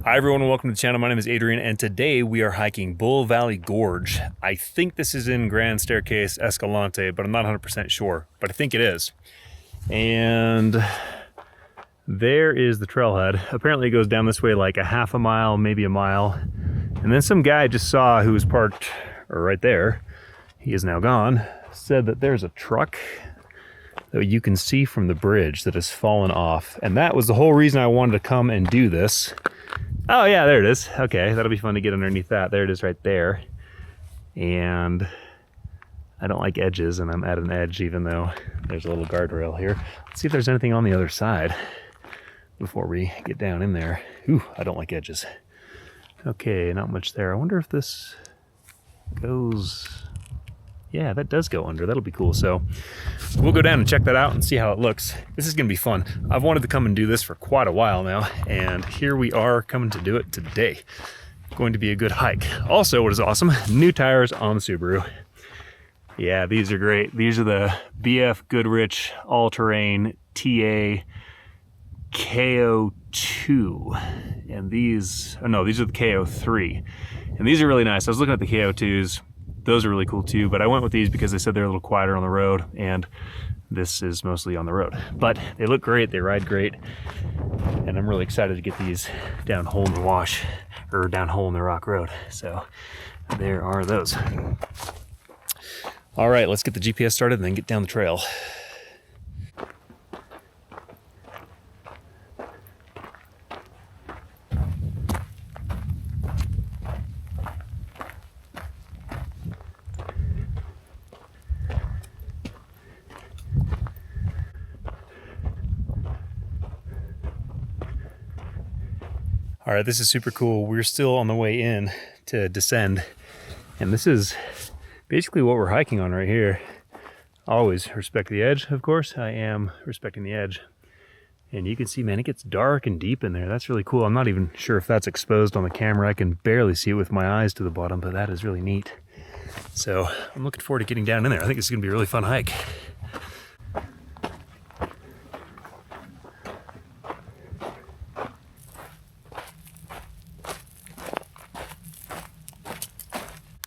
Hi everyone and welcome to the channel. My name is Adrian and today we are hiking Bull Valley Gorge. I think this is in Grand Staircase Escalante, but I'm not 100% sure, but I think it is. And there is the trailhead. Apparently it goes down this way like a half a mile, maybe a mile. And then some guy I just saw who was parked right there, he is now gone, said that there's a truck that you can see from the bridge that has fallen off. And that was the whole reason I wanted to come and do this. Oh yeah, there it is. Okay, that'll be fun to get underneath that. There it is right there. And I don't like edges, and I'm at an edge even though there's a little guardrail here. Let's see if there's anything on the other side before we get down in there. Ooh, I don't like edges. Okay, not much there. I wonder if this goes... Yeah, that does go under. That'll be cool. So we'll go down and check that out and see how it looks. This is going to be fun. I've wanted to come and do this for quite a while now, and here we are coming to do it today. Going to be a good hike. Also, what is awesome, new tires on the Subaru. Yeah, these are great. These are the BF Goodrich All-Terrain TA KO2. And these, oh no, these are the KO3. And these are really nice. I was looking at the KO2s. Those are really cool too, but I went with these because they said they're a little quieter on the road, and this is mostly on the road. But they look great, they ride great, and I'm really excited to get these down hole in the wash, or down hole in the rock road. So there are those. All right, let's get the GPS started and then get down the trail. All right, this is super cool. We're still on the way in to descend, and this is basically what we're hiking on right here. Always respect the edge, of course. I am respecting the edge. And you can see, man, it gets dark and deep in there. That's really cool. I'm not even sure if that's exposed on the camera. I can barely see it with my eyes to the bottom, but that is really neat. So I'm looking forward to getting down in there. I think it's gonna be a really fun hike.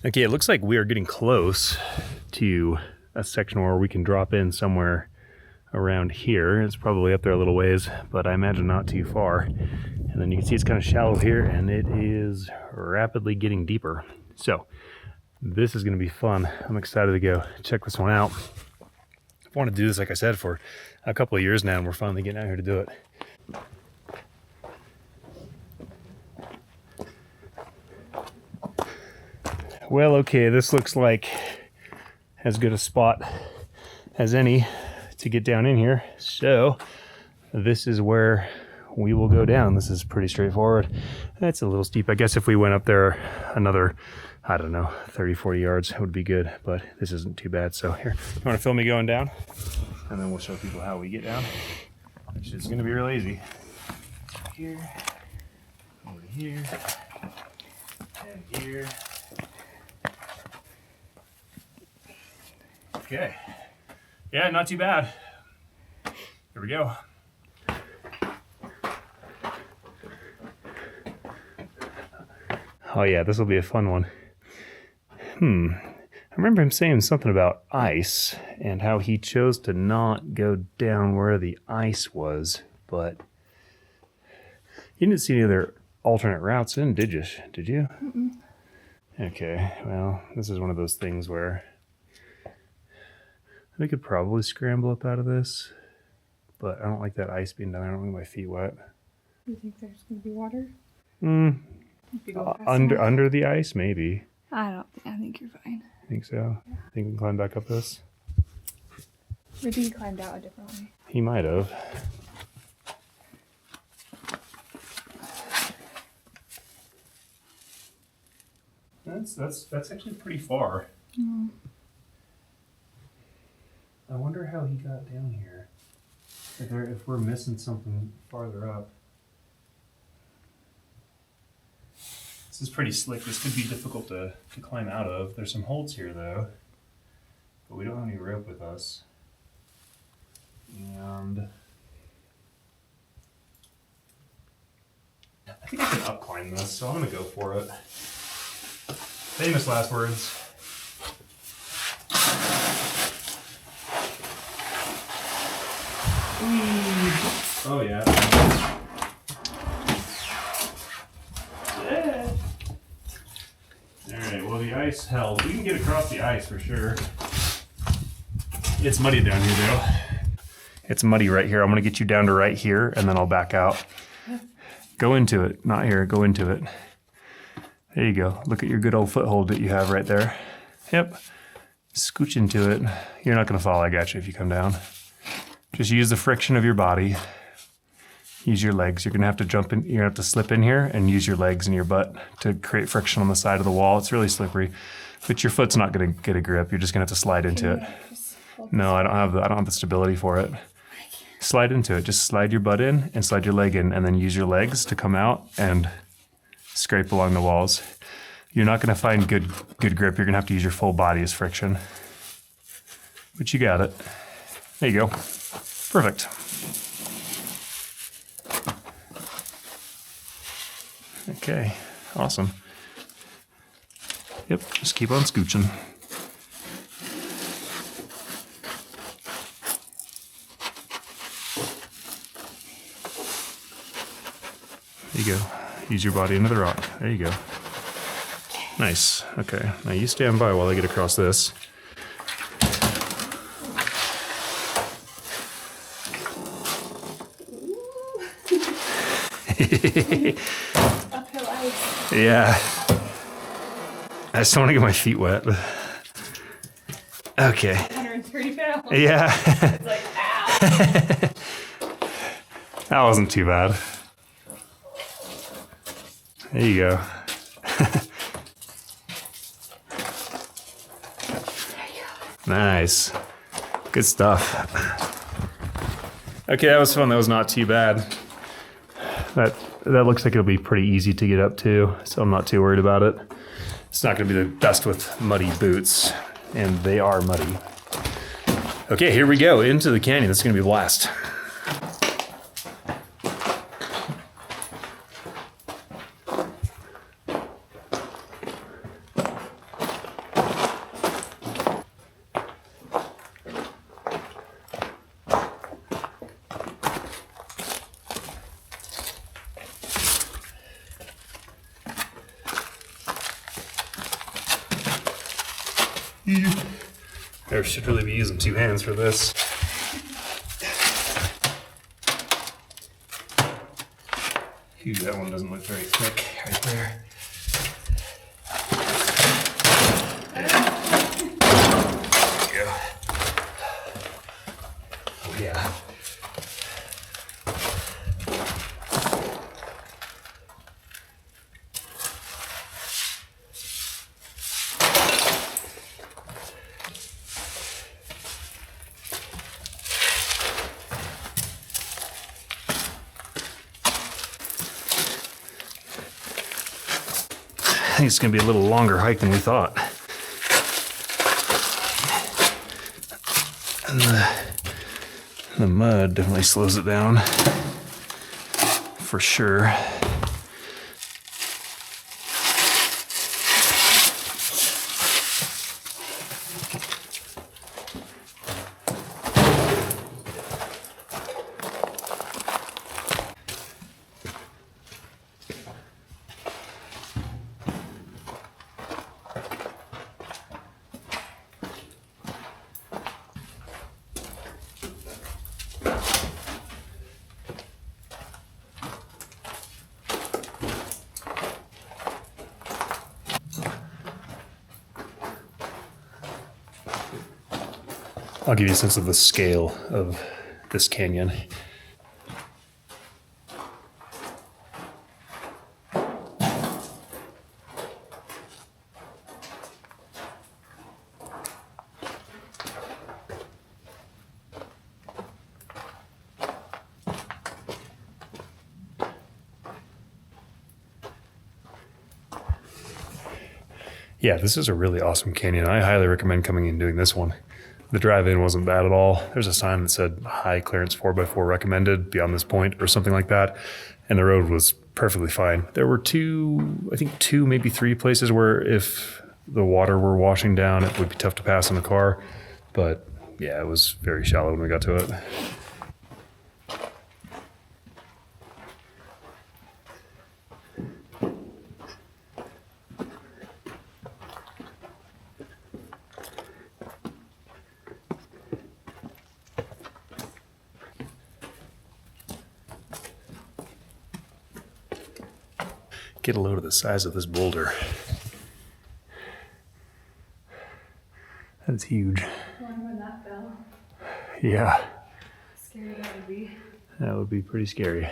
Okay, it looks like we are getting close to a section where we can drop in somewhere around here. It's probably up there a little ways, but I imagine not too far. And then you can see it's kind of shallow here, and it is rapidly getting deeper. So this is going to be fun. I'm excited to go check this one out. I've wanted to do this, like I said, for a couple of years now, and we're finally getting out here to do it. Well, okay, this looks like as good a spot as any to get down in here. So this is where we will go down. This is pretty straightforward. That's a little steep. I guess if we went up there another, I don't know, 30, 40 yards would be good, but this isn't too bad. So here, you want to film me going down? And then we'll show people how we get down, which is going to be real easy. Here, over here, and here. Okay. Yeah, not too bad. Here we go. Oh yeah, this will be a fun one. I remember him saying something about ice and how he chose to not go down where the ice was, but you didn't see any other alternate routes in, did you? Did you? Mm-mm. Okay, well, this is one of those things where we could probably scramble up out of this, but I don't like that ice being down there. I don't want my feet wet. You think there's going to be water? Under the ice, maybe. I think you're fine. Think so? Yeah. Think we can climb back up this? Maybe he climbed out a different way. He might have. That's actually pretty far. Mm. I wonder how he got down here. If we're missing something farther up. This is pretty slick. This could be difficult to climb out of. There's some holds here though, but we don't have any rope with us. And think I can up climb this, so I'm gonna go for it. Famous last words. Oh yeah. Alright, well the ice held. We can get across the ice for sure. It's muddy down here though. It's muddy right here. I'm gonna get you down to right here and then I'll back out. Go into it, not here, go into it. There you go. Look at your good old foothold that you have right there. Yep. Scooch into it. You're not gonna fall, I got you if you come down. Just use the friction of your body. Use your legs. You're gonna have to jump in, you're gonna have to slip in here and use your legs and your butt to create friction on the side of the wall. It's really slippery, but your foot's not gonna get a grip. You're just gonna have to slide into it. No, I don't have the stability for it. Slide into it. Just slide your butt in and slide your leg in and then use your legs to come out and scrape along the walls. You're not gonna find good grip. You're gonna have to use your full body as friction. But you got it. There you go. Perfect. Okay, awesome. Yep, just keep on scooching. There you go. Use your body into the rock. There you go. Nice. Okay, now you stand by while I get across this. Uphill ice. Yeah. I just don't want to get my feet wet. Okay. 130 pounds. Yeah. It's like, ow. That wasn't too bad. There you go. Nice. Good stuff. Okay, that was fun. That was not too bad. That looks like it'll be pretty easy to get up to, so I'm not too worried about it. It's not going to be the best with muddy boots, and they are muddy. Okay, here we go into the canyon. This is going to be a blast. I should really be using two hands for this. Phew, that one doesn't look very thick right there. There we go. Oh yeah. I think it's going to be a little longer hike than we thought. And the mud definitely slows it down, for sure. I'll give you a sense of the scale of this canyon. Yeah, this is a really awesome canyon. I highly recommend coming and doing this one. The drive-in wasn't bad at all. There's a sign that said high clearance 4x4 recommended beyond this point or something like that. And the road was perfectly fine. There were two, maybe three places where if the water were washing down, it would be tough to pass in the car. But yeah, it was very shallow when we got to it. Get a load of the size of this boulder. That's huge. When that fell. Yeah. Scary that would be. That would be pretty scary.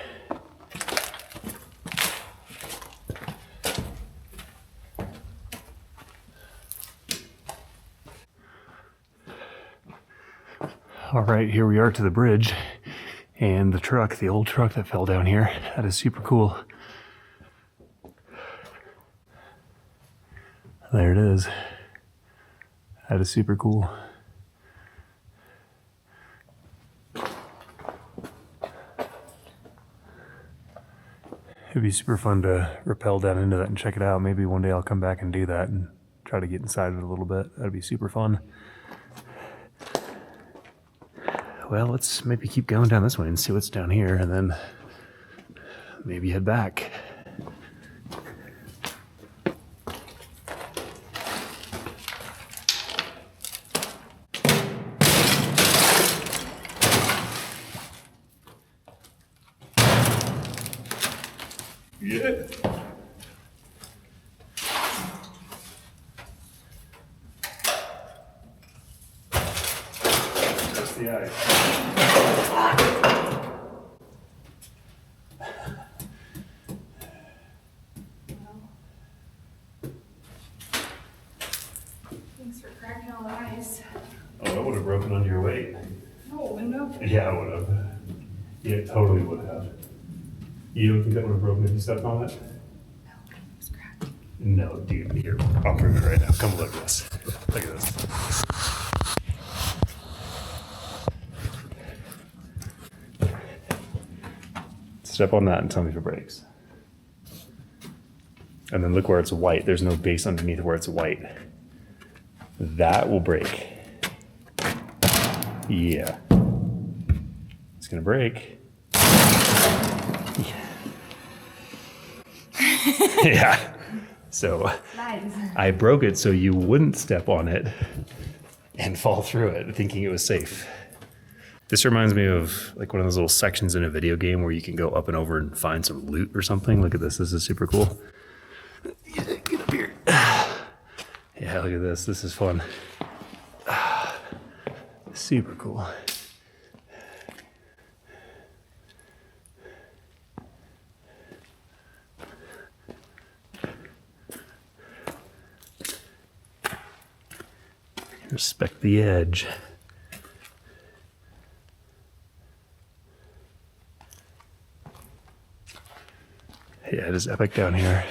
All right, here we are to the bridge and the truck, the old truck that fell down here. That is super cool. There it is. That is super cool. It'd be super fun to rappel down into that and check it out. Maybe one day I'll come back and do that and try to get inside it a little bit. That'd be super fun. Well, let's maybe keep going down this way and see what's down here and then maybe head back. Yeah. That's the eye. Thanks for cracking all the ice. Oh, it would have broken under your weight. No, no. Yeah, it would have. Yeah, it totally would have. You don't think that would have broken if you stepped on it? No, it's cracked. No, dude. Here, I'll prove it right now. Come look at this. Look at this. Step on that and tell me if it breaks. And then look where it's white. There's no base underneath where it's white. That will break. Yeah. It's gonna break. Yeah. So Nice. I broke it so you wouldn't step on it and fall through it, thinking it was safe. This reminds me of like one of those little sections in a video game where you can go up and over and find some loot or something. Look at this. This is super cool. Get up here. Yeah, look at this. This is fun. Super cool. Respect the edge. Yeah, it is epic down here.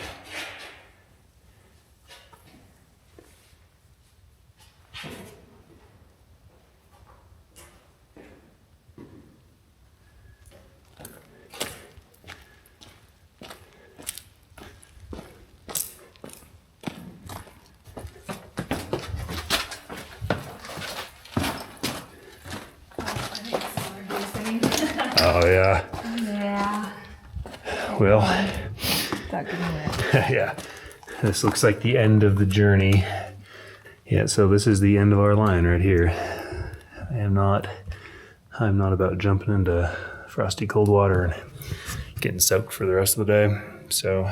Oh yeah. Yeah. Well, That could work. yeah. This looks like the end of the journey. Yeah, so this is the end of our line right here. I'm not about jumping into frosty cold water and getting soaked for the rest of the day. So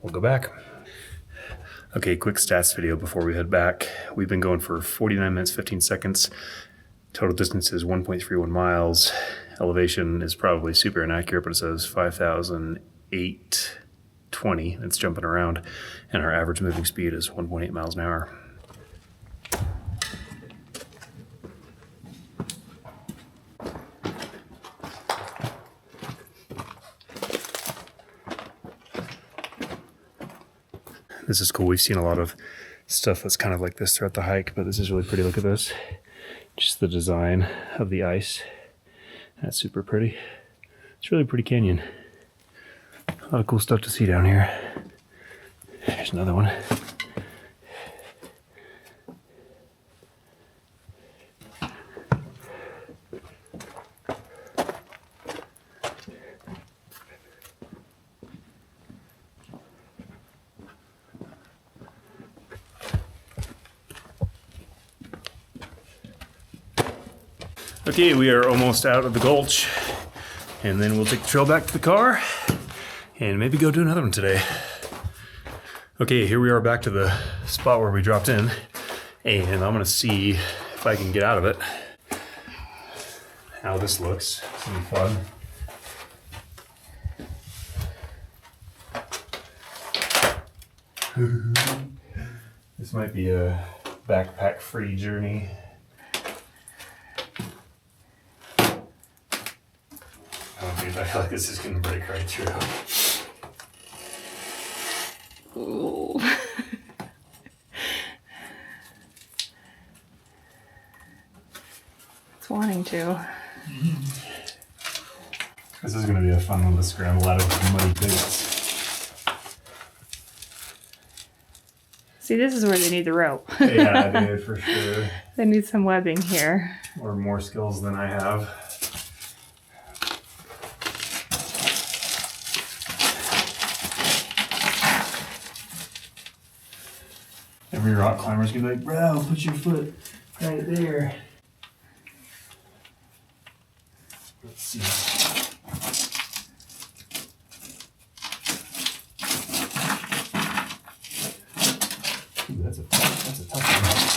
we'll go back. Okay, quick stats video before we head back. We've been going for 49 minutes, 15 seconds. Total distance is 1.31 miles. Elevation is probably super inaccurate, but it says 5,820. It's jumping around. And our average moving speed is 1.8 miles an hour. This is cool. We've seen a lot of stuff that's kind of like this throughout the hike, but this is really pretty. Look at this. Just the design of the ice. That's super pretty. It's a really pretty canyon. A lot of cool stuff to see down here. There's another one. Okay, we are almost out of the gulch, and then we'll take the trail back to the car and maybe go do another one today. Okay, here we are back to the spot where we dropped in, and I'm gonna see if I can get out of it. How this looks. It's gonna be fun. This might be a backpack-free journey. Oh, dude, I feel like this is gonna break right through. Ooh. It's wanting to. This is gonna be a fun one to scramble out of muddy boots. See, this is where they need the rope. Yeah, dude, for sure. They need some webbing here. Or more skills than I have. Every rock climber's gonna be like, bro, put your foot right there. Let's see. Ooh, that's a tough one.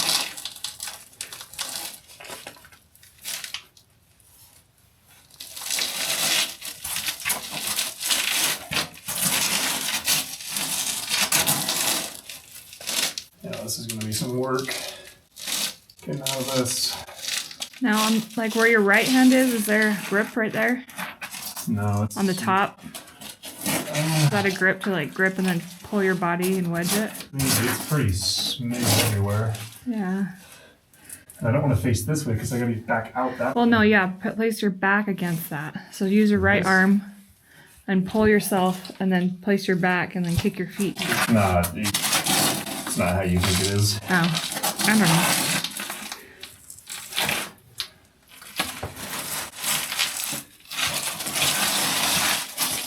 Yeah, this is gonna be some work getting out of this. Now, on like where your right hand is there a grip right there No, it's on the top? Is that a grip to like grip and then pull your body and wedge it? It's pretty smooth everywhere. Yeah. And I don't want to face this way because I gotta be back out that Well, way. no, yeah. Place your back against that. So use your right This? arm and pull yourself, and then place your back, and then kick your feet. Nah, it's not how you think it is. Oh, I don't know.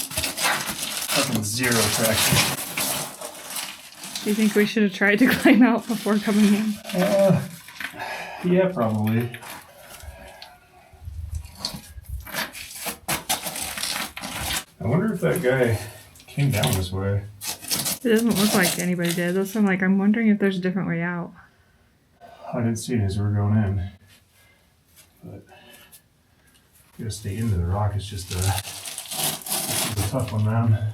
Fucking zero traction. Do you think we should have tried to climb out before coming in? Yeah, probably. I wonder if that guy came down this way. It doesn't look like anybody did. That's why I'm wondering if there's a different way out. I didn't see it as we were going in. But you gotta stay into the rock. It's just a tough one, man.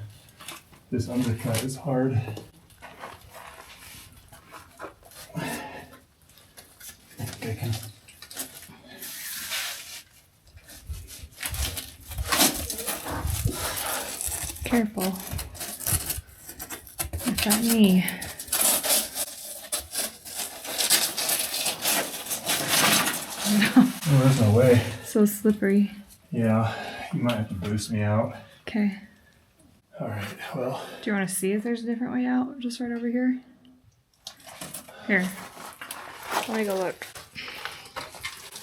This undercut is hard. Okay, Careful. With that knee. oh, there's no way. So slippery. Yeah, you might have to boost me out. Okay. All right, well. Do you want to see if there's a different way out? Just right over here? Here. Let me go look.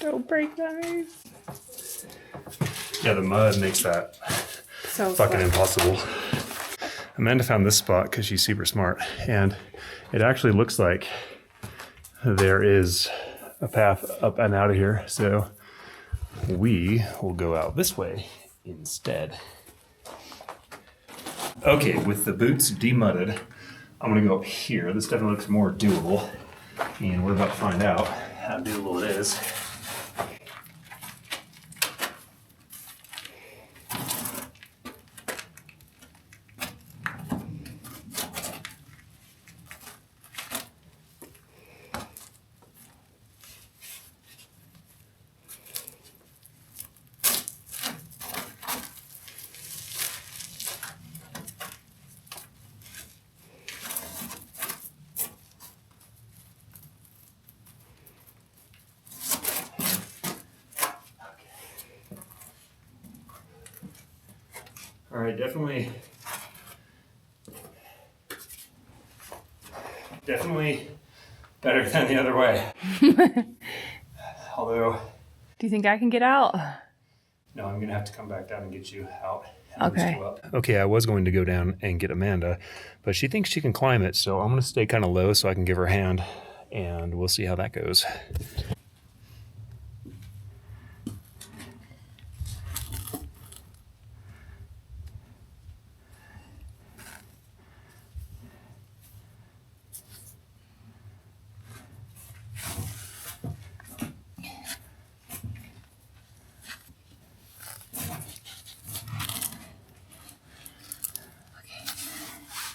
Don't break that ice. Yeah, the mud makes that So fucking fun. impossible. Amanda found this spot because she's super smart, and it actually looks like there is a path up and out of here, so we will go out this way instead. Okay, with the boots demudded, I'm gonna go up here. This definitely looks more doable, and we're about to find out how doable it is. All right, definitely Definitely better than the other way. Although... Do you think I can get out? No, I'm gonna have to come back down and get you out. Okay. Okay, I was going to go down and get Amanda, but she thinks she can climb it, so I'm gonna stay kind of low so I can give her a hand, and we'll see how that goes.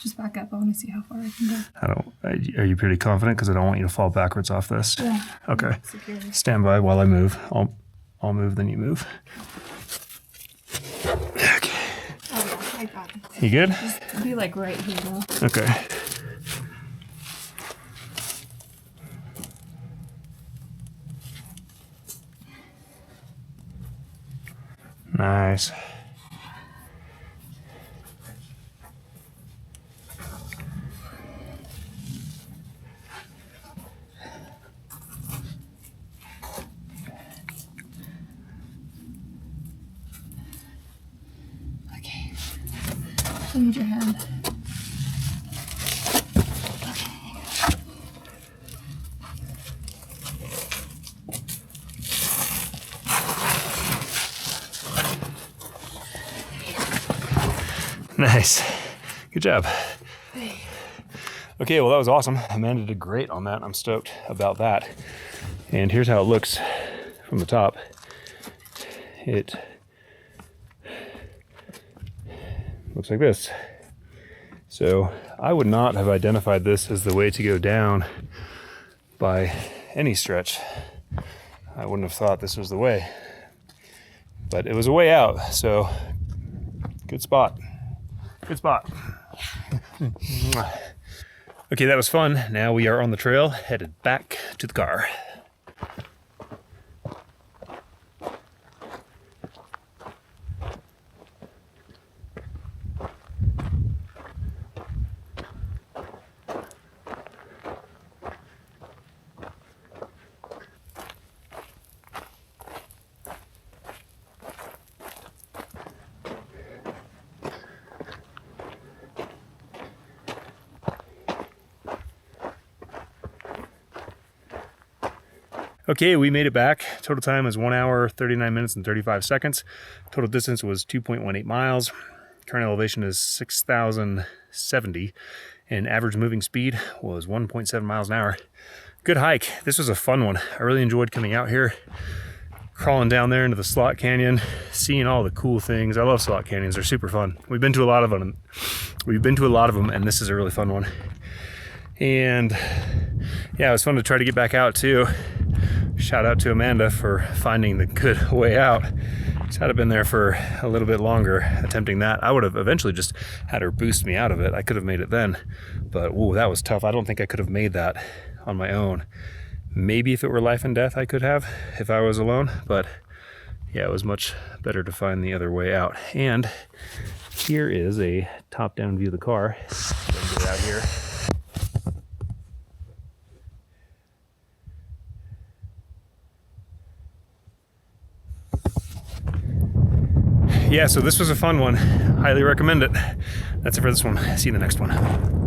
Just back up. I want to see how far I can go. Are you pretty confident? Because I don't want you to fall backwards off this. Yeah. Okay. Security. Stand by while I move. I'll move, then you move. Okay. Oh, I got it. You good? Just be like right here, though. Okay. Nice. Okay. I need your hand. Nice. Good job. Okay, well, that was awesome. Amanda did great on that. I'm stoked about that. And here's how it looks from the top. It looks like this. So I would not have identified this as the way to go down by any stretch. I wouldn't have thought this was the way. But it was a way out, so good spot. Good spot. Okay, that was fun. Now we are on the trail, headed back to the car. Okay, we made it back. Total time is 1 hour, 39 minutes and 35 seconds. Total distance was 2.18 miles. Current elevation is 6,070 and average moving speed was 1.7 miles an hour. Good hike. This was a fun one. I really enjoyed coming out here, crawling down there into the slot canyon, seeing all the cool things. I love slot canyons. They're super fun. We've been to a lot of them. And this is a really fun one. And yeah, it was fun to try to get back out too. Shout out to Amanda for finding the good way out. She's had been there for a little bit longer attempting that. I would have eventually just had her boost me out of it. I could have made it then, but whoa, that was tough. I don't think I could have made that on my own. Maybe if it were life and death, I could have if I was alone, but yeah, it was much better to find the other way out. And here is a top-down view of the car. Get it out here. Yeah, so this was a fun one. Highly recommend it. That's it for this one. See you in the next one.